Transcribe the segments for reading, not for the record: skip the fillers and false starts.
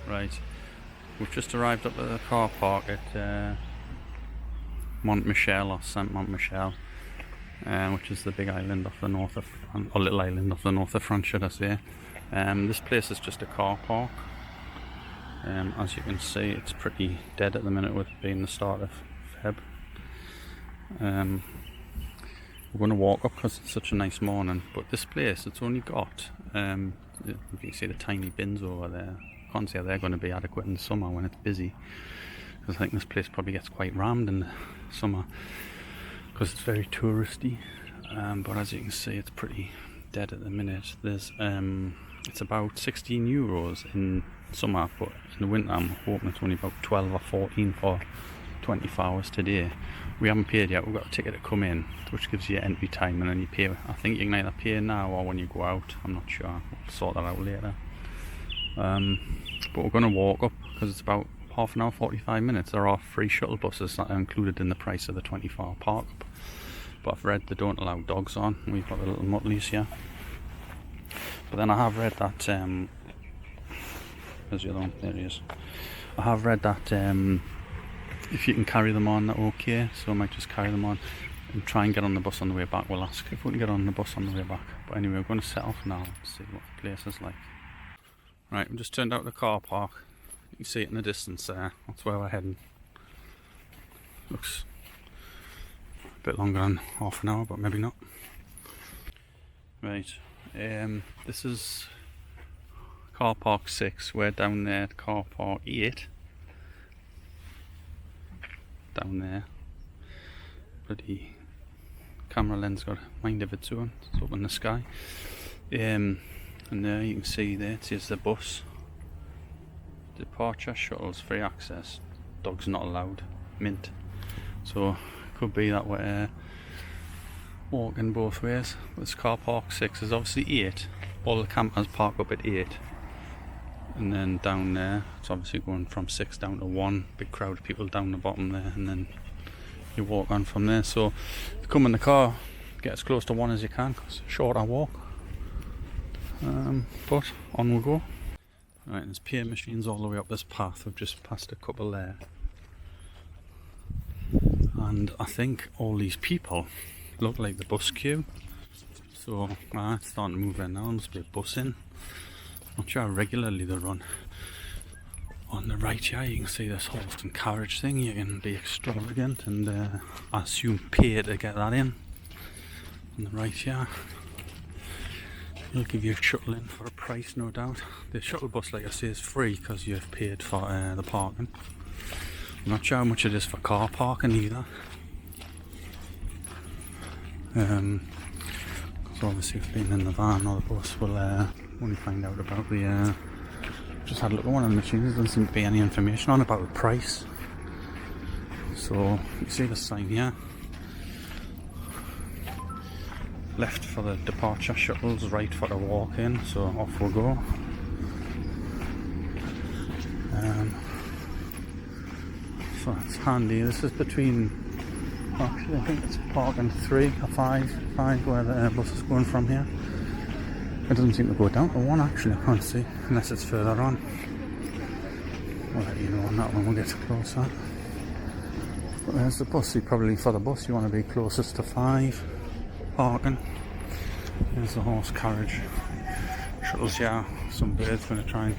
Right, we've just arrived up at the car park at Mont Michel or Mont Michel, which is the big island off the north of, or little island off the north of France, should I say. This place is just a car park. As you can see, it's pretty dead at the minute with it being the start of Feb. We're going to walk up because it's such a nice morning, but this place, it's only got, you can see the tiny bins over there. I can't see how they're going to be adequate in the summer when it's busy, because I think this place probably gets quite rammed in the summer because it's very touristy. But as you can see, it's pretty dead at the minute. There's it's about €16 in summer, but in the winter I'm hoping it's only about 12 or 14 for 24 hours today. We haven't paid yet. We've got a ticket to come in, which gives you entry time, and then you pay. I think you can either pay now or when you go out. I'm not sure. We'll sort that out later. But we're going to walk up because it's about half an hour, 45 minutes. There are free shuttle buses that are included in the price of the 24-hour park up. But I've read they don't allow dogs on. We've got the little muttleys here. But then I have read that there's the other one. There he is. I have read that if you can carry them on, they're okay. So I might just carry them on and try and get on the bus on the way back. We'll ask if we can get on the bus on the way back. But anyway, we're going to set off now and see what the place is like. Right, we just turned out the car park. You can see it in the distance there. That's where we're heading. Looks a bit longer than half an hour, but maybe not. Right, this is car park 6. We're down there at car park 8. Down there. Bloody camera lens got a mind of its own. It's up in the sky. And there you can see there, it says the bus. Departure shuttles, free access. Dogs not allowed. Mint. So it could be that we're walking both ways. This car park 6 is obviously 8. All the campers park up at 8. And then down there, it's obviously going from 6 down to 1. Big crowd of people down the bottom there, and then you walk on from there. So if you come in the car, get as close to 1 as you can, because shorter walk. But on we go. Right, there's pay machines all the way up this path. We've just passed a couple there. And I think all these people look like the bus queue. So it's starting to move in now. There must be a bus in. Not sure how regularly they run. On the right here you can see this horse and carriage thing. You can be extravagant and I assume pay to get that in. On the right here, they'll give you a shuttle in for a price, no doubt. The shuttle bus, like I say, is free because you've paid for the parking. I'm not sure how much it is for car parking either. Because obviously if being in the van or the bus, we'll only find out about the just had a look at one of the machines. There doesn't seem to be any information on about the price. So you see the sign here, left for the departure shuttles, right for the walk in. So off we'll go. So it's handy. This is between, actually I think it's parking 3 or 5 where the bus is going from here. It doesn't seem to go down to 1 actually, I can't see, unless it's further on. We'll let you know on that when we get closer. But there's the bus. You probably, for the bus, you want to be closest to 5 parking. There's the horse carriage. Shuttles here. Some birds going to try and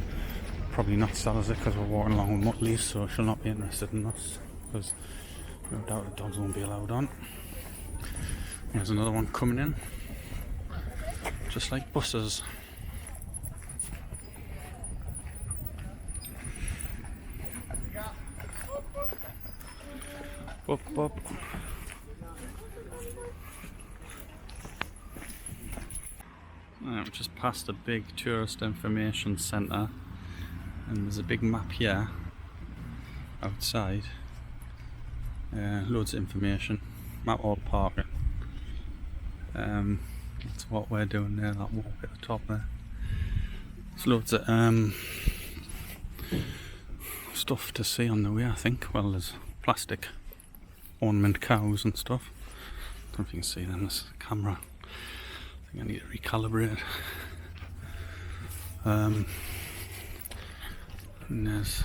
probably not sell us it because we're walking along with muttleys, so she'll not be interested in us because no doubt the dogs won't be allowed on. There's another one coming in. Just like buses. Up, up. We've just passed a big tourist information centre, and there's a big map here outside. Loads of information. Map all parking. That's what we're doing there, that walk at the top there. There's loads of stuff to see on the way, I think. Well, there's plastic ornament cows and stuff. I don't know if you can see them, this camera. I think I need to recalibrate. And there's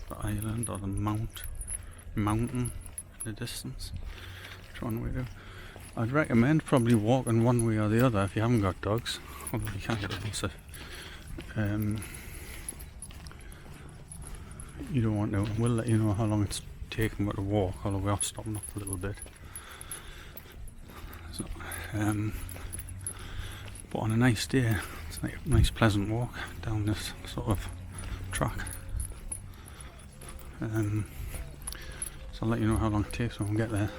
the island or the mountain in the distance. Which one we do? I'd recommend probably walking one way or the other if you haven't got dogs. Although you can't get a bus. You don't want to. We'll let you know how long it's taking to walk, although we are stopping up a little bit. So, but on a nice day, it's like a nice pleasant walk down this sort of track. So I'll let you know how long it takes when we get there.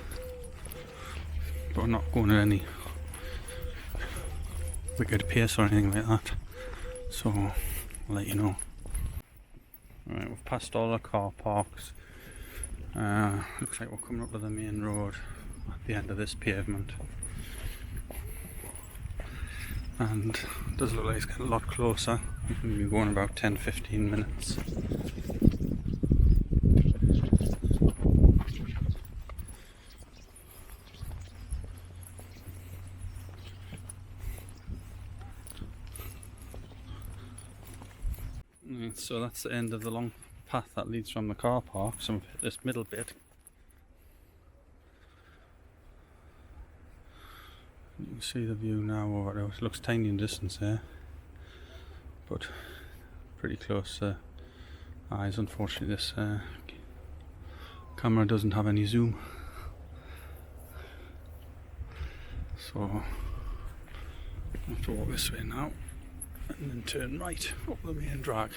But we're not going at any wicked pace or anything like that. So I'll let you know. Right, we've passed all the car parks. Looks like we're coming up to the main road at the end of this pavement. And it does look like it's getting a lot closer. We've been going about 10-15 minutes. Right, so that's the end of the long path that leads from the car park. So we've hit this middle bit. You can see the view now over there. It looks tiny in distance there, but pretty close eyes. Unfortunately, this camera doesn't have any zoom, so I have to walk this way now and then turn right up the main drag.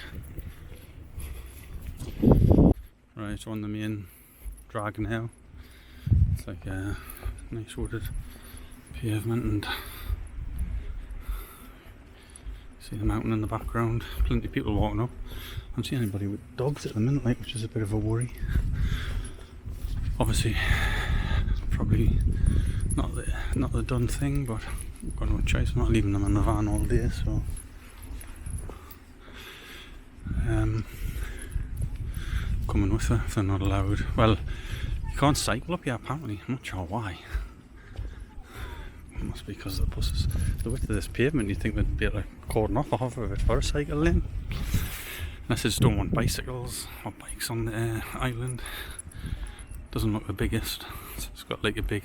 Right, on the main drag now. It's like a nice wooded pavement, and see the mountain in the background. Plenty of people walking up. I don't see anybody with dogs at the minute, like, which is a bit of a worry. Obviously, probably not the done thing, but I've got no choice. I'm not leaving them in the van all day, so coming with her if they're not allowed. Well, you can't cycle up here apparently. I'm not sure why. It must be because of the buses. The width of this pavement, you'd think they'd be able to cordon off half of it for a cycle lane. Unless they just don't want bicycles or bikes on the island. Doesn't look the biggest. It's got like a big,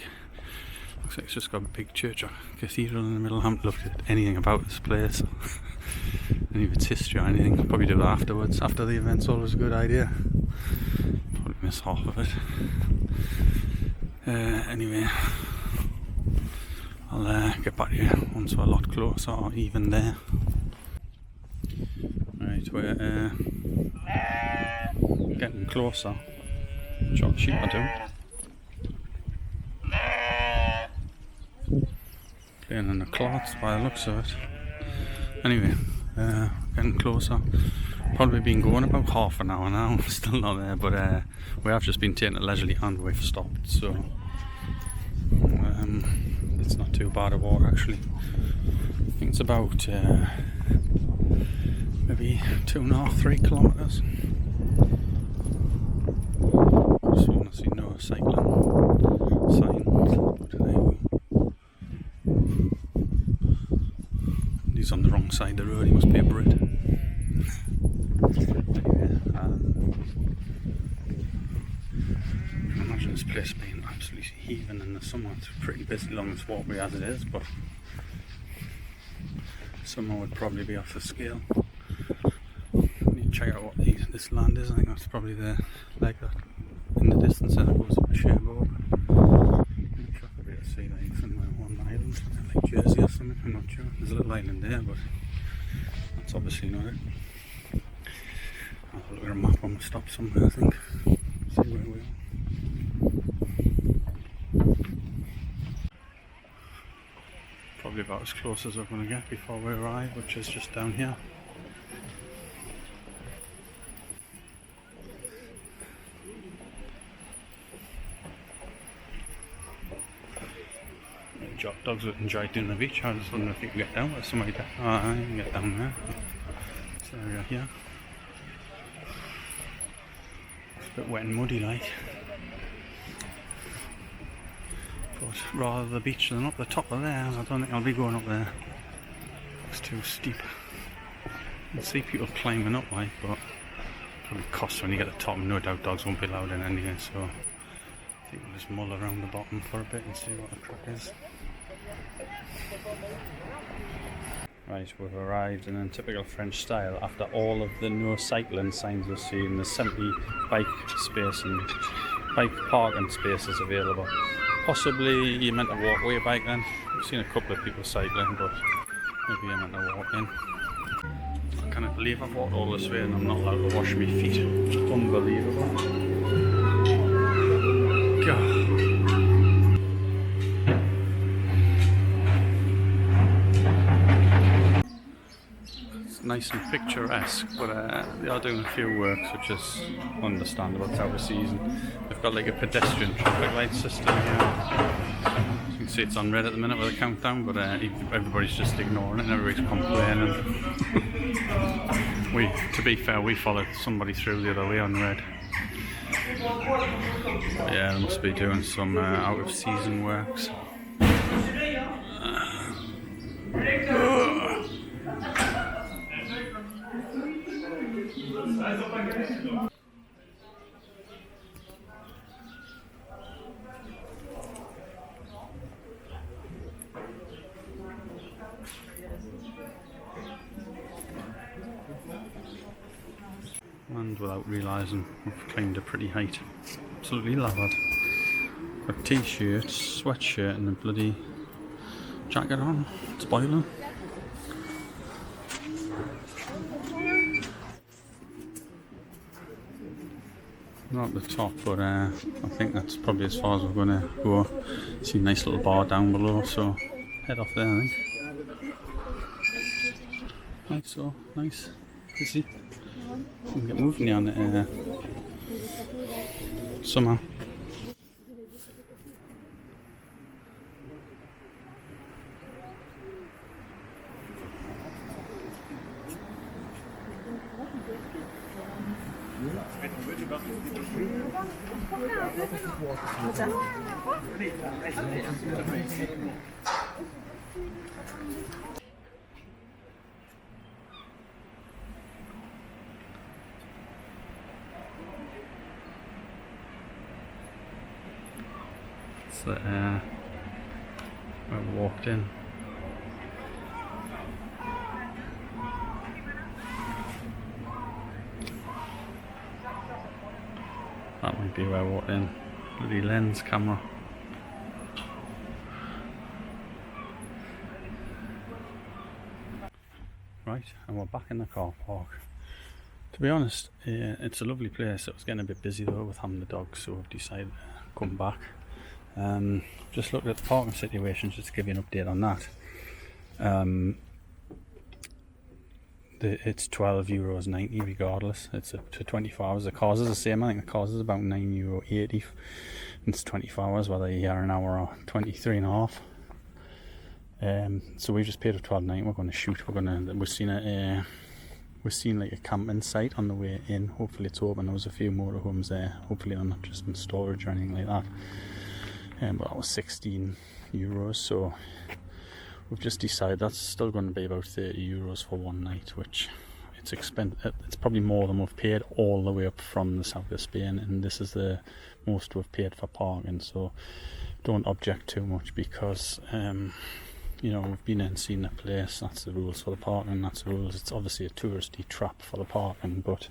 looks like it's just got a big church or cathedral in the middle. I haven't looked at anything about this place, any of its history or anything. I'll probably do that afterwards. After the event's always a good idea. Probably miss half of it. Anyway, I'll get back to you once we're a lot closer or even there. Right, we're getting closer. What the sheep are doing. Playing in the clots by the looks of it. Anyway, getting closer. Probably been going about half an hour now. Still not there, but we have just been taking a leisurely hand. We've stopped, so it's not too bad a walk actually. I think it's about maybe 2.5-3 kilometres. I just want to see no cycling signs. But there you go. He's on the wrong side of the road. He must be a Brit. Anyway, I imagine this place being absolutely heaving in the summer. It's pretty busy along this walkway as it is, but summer would probably be off the scale. You check out what this land is. I think that's probably the leg that in the distance there goes up to Cherbourg. I'm sure I'll be able to see that somewhere on the island, like Jersey or something. I'm not sure. There's a little island there, but that's obviously not it. I'll have a look at a map when we stop somewhere, I think. See where we are. Probably about as close as we're going to get before we arrive, which is just down here. Dogs would enjoy doing the beach. I just wonder if you can get down with somebody there. Oh, you can get down there. This area here. It's a bit wet and muddy like. But rather the beach than up the top of there. I don't think I'll be going up there. It's too steep. You see people climbing up, like, but probably costs when you get to the top. No doubt dogs won't be allowed in anyway, so I think we'll just mull around the bottom for a bit and see what the crack is. Right, we've arrived, and in typical French style, after all of the no cycling signs we've seen, there's 70 bike space and bike parking spaces available. Possibly you're meant to walk with your bike then. I've seen a couple of people cycling, but maybe you're meant to walk in. I can't believe I've walked all this way and I'm not allowed to wash my feet. Unbelievable. God. Nice and picturesque, but they are doing a few works, which is understandable. It's out of season. They've got like a pedestrian traffic light system here. So you can see it's on red at the minute with a countdown, but everybody's just ignoring it and everybody's complaining. To be fair, we followed somebody through the other way on red. But yeah, they must be doing some out of season works. And without realising, we've climbed a pretty height. Absolutely lathered. Got a t-shirt, sweatshirt and a bloody jacket on. It's boiling. Not at the top, but I think that's probably as far as we're going to go. See a nice little bar down below, so head off there, I think. Right, so nice. You see? We can get moving on it somehow. So where we walked in. That might be where I walked in. Bloody lens camera. Right, and we're back in the car park. To be honest, it's a lovely place. It was getting a bit busy though with having the dogs, so I've decided to come back. Just looked at the parking situation just to give you an update on that. It's €12.90 regardless. It's up to 24 hours. The cars is the same. I think the cars is about €9.80. It's 24 hours, whether you're here an hour or 23 and a half. So we just paid $12.90. We're going to shoot. We've seen like a camping site on the way in. Hopefully it's open. There was a few motorhomes there. Hopefully they're not just in storage or anything like that. But that was €16. So we've just decided that's still going to be about €30 for one night, which it's expensive. It's probably more than we've paid all the way up from the south of Spain, and this is the most we've paid for parking. So don't object too much because you know, we've been in and seen the place. That's the rules for the parking. That's the rules. It's obviously a touristy trap for the parking, but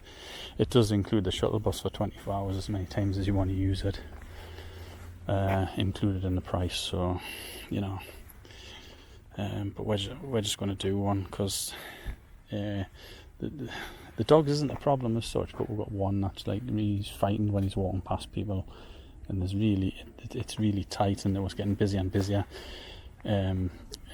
it does include the shuttle bus for 24 hours as many times as you want to use it, included in the price. So you know. But we're just going to do one because the dog isn't a problem as such, but we've got one that's like he's frightened when he's walking past people, and it's really tight, and it was getting busier and busier. And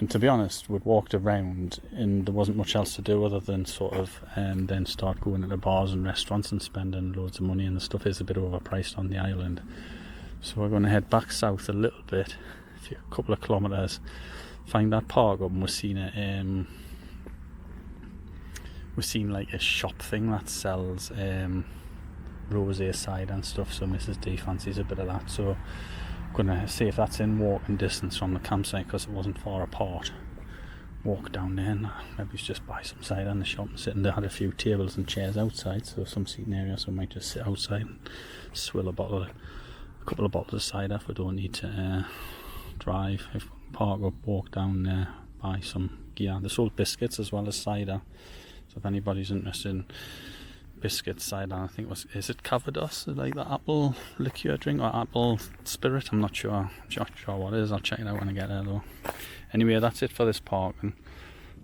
to be honest, we'd walked around and there wasn't much else to do other than sort of then start going into bars and restaurants and spending loads of money, and the stuff is a bit overpriced on the island. So we're going to head back south a little bit, a couple of kilometres, find that park up, and we've seen like a shop thing that sells rosé cider and stuff, so Mrs D fancies a bit of that, so I'm going to see if that's in walking distance from the campsite because it wasn't far apart. walk down there and maybe just buy some cider in the shop and sit. And they had a few tables and chairs outside, so some seating area, so we might just sit outside and swill a couple of bottles of cider if we don't need to drive. If we park up, walk down there, buy some gear. They sold biscuits as well as cider, so if anybody's interested in biscuits, cider, I think is it Calvados, like the apple liqueur drink or apple spirit? I'm not sure what it is. I'll check it out when I get there though. Anyway, that's it for this park, and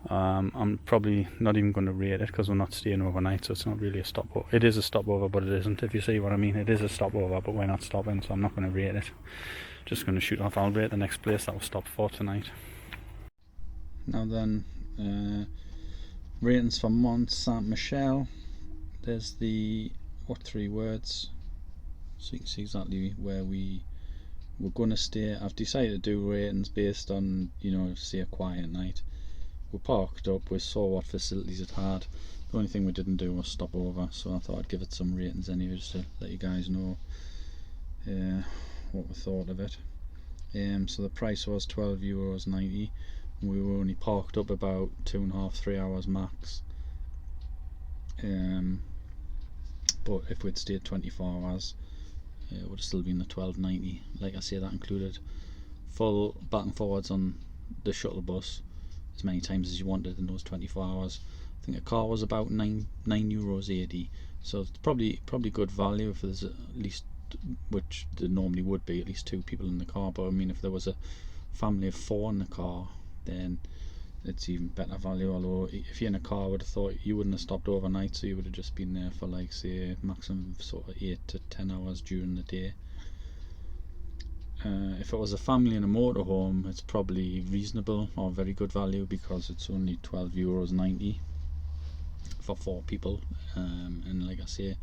I'm probably not even going to rate it because we're not staying overnight, so it's not really a stopover. It is a stopover, but it isn't, if you see what I mean. It is a stopover, but we're not stopping, so I'm not going to rate it. Just going to shoot off. I'll rate the next place that we'll stop for tonight. Now then, ratings for Mont Saint-Michel. There's the 3 words, so you can see exactly where we're going to stay. I've decided to do ratings based on, say a quiet night. We parked up, we saw what facilities it had. The only thing we didn't do was stop over, so I thought I'd give it some ratings anyway, just to let you guys know what we thought of it. So the price was €12.90, and we were only parked up about 2.5–3 hours max. But if we'd stayed 24 hours, it would have still been the $12.90. Like I say, that included full back and forwards on the shuttle bus as many times as you wanted in those 24 hours. I think a car was about €9.80, so it's probably good value if there's at least, which there normally would be, at least 2 people in the car. But I mean, if there was a family of 4 in the car, then it's even better value. Although if you're in a car, I would have thought you wouldn't have stopped overnight, so you would have just been there for, like, say, maximum sort of 8 to 10 hours during the day. If it was a family in a motorhome, it's probably reasonable or very good value, because it's only €12.90 for 4 people, and like I say,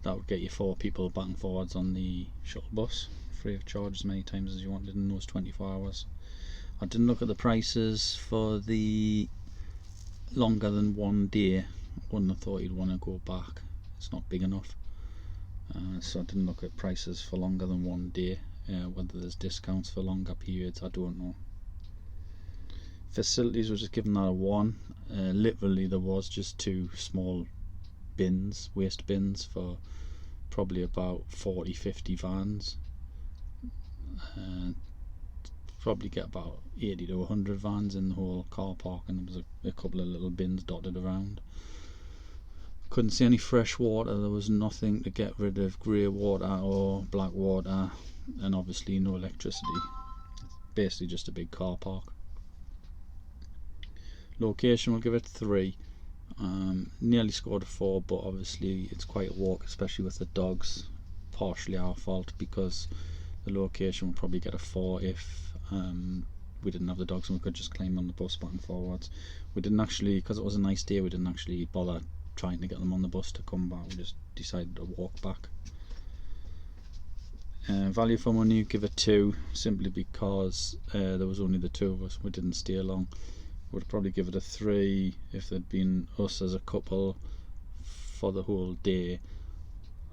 that would get you 4 people back and forwards on the shuttle bus free of charge as many times as you wanted in those 24 hours. I didn't look at the prices for the longer than 1 day. I wouldn't have thought you'd want to go back, it's not big enough, so I didn't look at prices for longer than 1 day. Whether there's discounts for longer periods, I don't know. Facilities were just given that a 1. Literally there was just 2 small bins, waste bins, for probably about 40–50 vans. Probably get about 80 to 100 vans in the whole car park, and there was a couple of little bins dotted around. Couldn't see any fresh water. There was nothing to get rid of grey water or black water, and obviously no electricity. It's basically just a big car park. Location, we'll give it 3. Nearly scored a 4, but obviously it's quite a walk, especially with the dogs. Partially our fault, because the location will probably get a 4 if we didn't have the dogs and we could just climb on the bus back and forwards. We didn't actually, because it was a nice day, we didn't actually bother trying to get them on the bus to come back. We just decided to walk back. Value for money, give it 2, simply because there was only the 2 of us. We didn't stay long. Would probably give it a 3 if there'd been us as a couple for the whole day.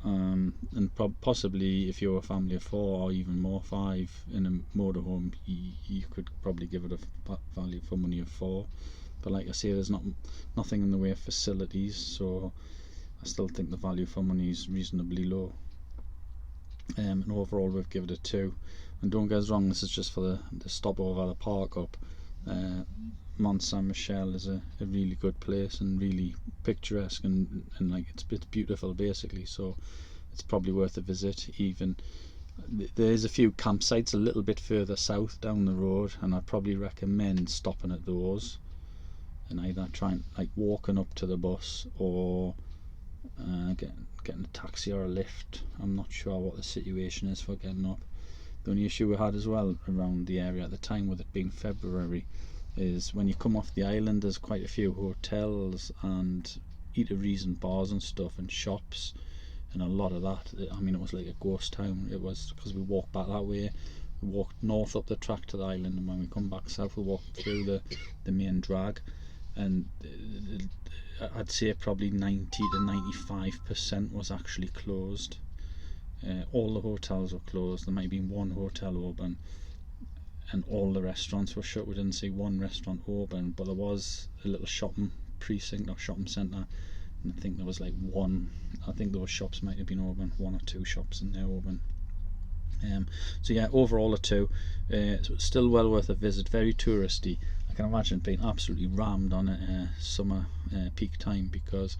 And possibly if you're a family of 4 or even more, 5 in a motorhome, you could probably give it a value for money of 4. But like I say, there's nothing in the way of facilities, so I still think the value for money is reasonably low. And overall we've given it a 2. And don't get us wrong, this is just for the stopover, the park up. Mont Saint-Michel is a really good place and really picturesque, and like it's beautiful basically, so it's probably worth a visit. Even there's a few campsites a little bit further south down the road, and I'd probably recommend stopping at those and either trying, like, walking up to the bus or getting a taxi or a lift. I'm not sure what the situation is for getting up. The only issue we had as well around the area at the time, with it being February, is when you come off the island there's quite a few hotels and eateries and bars and stuff and shops, and a lot of that, I mean, it was like a ghost town. It was, because we walked back that way, we walked north up the track to the island, and when we come back south we walked through the main drag, and I'd say probably 90 to 95% was actually closed. All the hotels were closed. There might have been one hotel open, and all the restaurants were shut. We didn't see one restaurant open, but there was a little shopping precinct or shopping centre, and I think there was like I think those shops might have been open, 1 or 2 shops in there open. So yeah, overall a 2. So it's still well worth a visit. Very touristy. I can imagine it being absolutely rammed on a summer peak time, because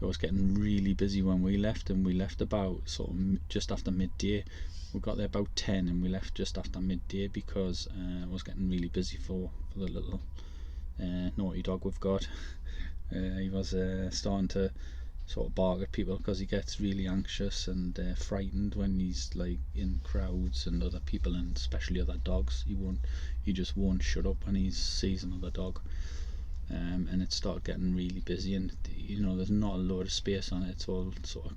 it was getting really busy when we left, and we left about sort of just after midday. We got there about 10 and we left just after midday, because it was getting really busy for the little naughty dog we've got. He was starting to sort of bark at people, because he gets really anxious and frightened when he's like in crowds and other people, and especially other dogs. He just won't shut up when he sees another dog. And it started getting really busy, and there's not a load of space on it. It's all sort of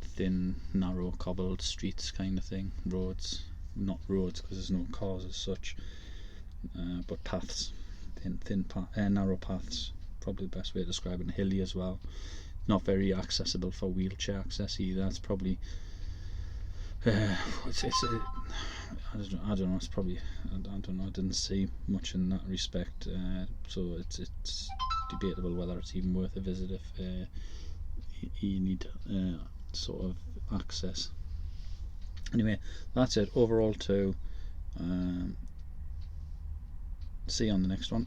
thin, narrow, cobbled streets kind of thing. Not roads because there's no cars as such, but paths, narrow paths. Probably the best way to describe it. And hilly as well. Not very accessible for wheelchair access either. It's probably I don't know. It's probably I don't know. I didn't see much in that respect. So it's debatable whether it's even worth a visit if you need sort of access. Anyway, that's it. Overall 2. See you on the next one.